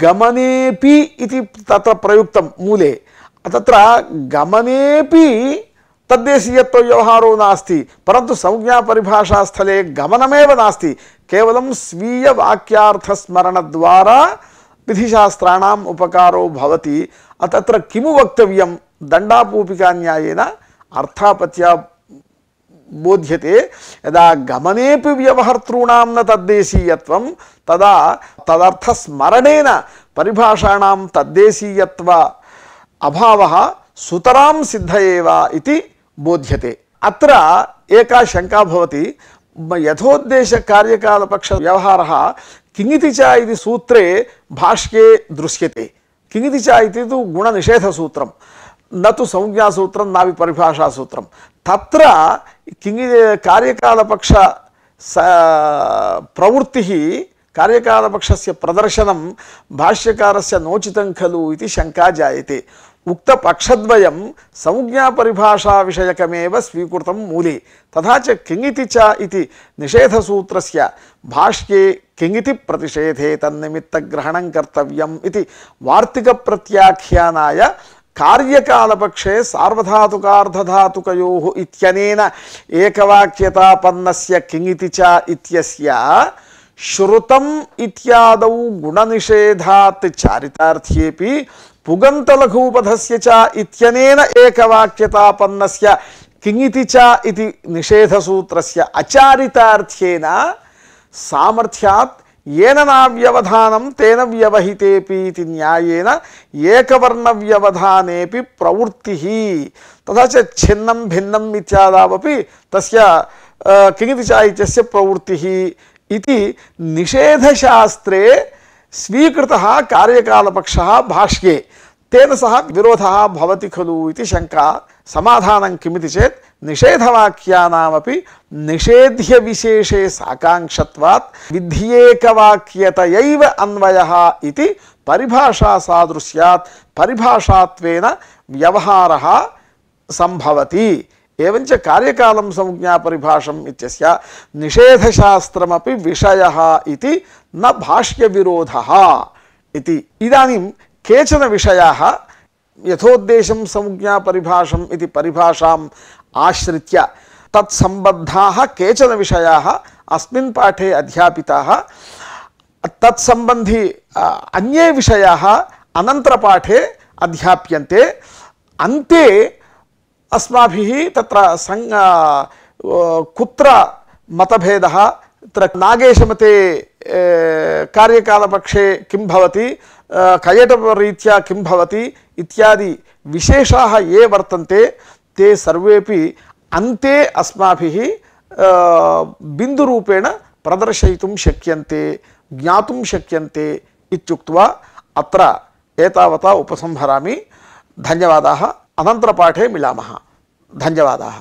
गमनेपि इति तत्र प्रयुक्तं मूले। तत्र गमनेपि तद्देशीयत्व व्यवहारो नास्ति, परन्तु संज्ञा परिभाषा स्थले गमनमेव नास्ति। केवलं स्वीय वाक्यार्थस्मरणद्वारा विधिशास्त्राणाम् उपकारो भवति। तत्र किमु वक्तव्यं? दण्डापूपिका न्यायेन अर्थापत्या बोध्यते। यदा गमनेपि व्यवहर्तॄणां न तद्देशीयत्वं तदा तदर्थस्मरणेन परिभाषाणां तद्देशीयत्व अभावः सुतरां सिद्ध एव इति बोध्यते। अत्र एका शंका भवति। यथोद्देश कार्यकालपक्ष व्यवहारः किङिति च इति सूत्रे भाष्ये दृश्यते। किङिति च इति तु गुणनिषेधसूत्रं, न तु संज्ञासूत्रं नापि परिभाषासूत्रं। तत्र कार्यकालपक्ष प्रवृत्तिः कार्यकालपक्षस्य प्रदर्शनं भाष्यकारस्य नोचितं खलु इति शंका जायते। उक्तपक्षद्वयं संज्ञापरिभाषाविषयकमेव स्वीकृतं मूले। तथा च किङिति च इति निषेधसूत्रस्य भाष्ये किङिति प्रतिषेधे तन्निमित्तग्रहणं कर्तव्यम् इति वार्तिकप्रत्याख्यानाय कार्यकालपक्षे सार्वधातुकार्धधातुकयोः इत्यनेन एकवाक्यतापन्नस्य किङिति च इत्यस्य श्रुतम् इत्यादौ गुणनिषेधात् चारितार्थ्येपि पुगन्तलघूपधस्य च इत्यनेन एकवाक्यतापन्नस्य किङिति च इति निषेधसूत्रस्य अचारितार्थ्येन सामर्थ्यात् येन नाव्यवधानं तेन व्यवहितेपि इति न्यायेन एकवर्णव्यवधानेपि प्रवृत्तिः। तथा च छिन्नं भिन्नम् इत्यादावपि तस्य किङिति च इत्यस्य प्रवृत्तिः इति निषेधशास्त्रे स्वीकृतः कार्यकालपक्षः भाष्ये। तेन सह विरोधः भवति खलु इति शंका। समाधानं किमिति चेत् निषेधवाक्यानामपि निषेध्य विशेषे साकांक्षत्वात् विध्येकवाक्यतयैव अन्वयः इति परिभाषा सादृश्यात् परिभाषात्वेन व्यवहारः संभवति। एवञ्च कार्यकालं संज्ञा परिभाषम् इत्यस्य निषेधशास्त्रमपि विषयः इति न भाष्य विरोधः इति। इदानीं केचन विषयाः यथोद्देशं संज्ञा परिभाषम् इति परिभाषाम् आश्रित्य तत्सम्बद्धाः केचन विषयाः अस्मिन् पाठे अध्यापिताः। तत्सम्बन्धी अन्ये विषयाः अनन्तरपाठे अध्याप्यन्ते। अन्ते अस्माभिः तत्र कुत्र मतभेदः, तत्र नागेशमते कार्यकालपक्षे किं भवति, कयटरीत्या किं भवति इत्यादि विशेषाः ये वर्तन्ते ते सर्वेपि अन्ते अस्माभिः बिन्दुरूपेण प्रदर्शयितुं शक्यन्ते, ज्ञातुं शक्यन्ते इत्युक्त्वा अत्र एतावता उपसंहरामि। धन्यवादाः। अनन्तरपाठे मिलामः। धन्यवादाः।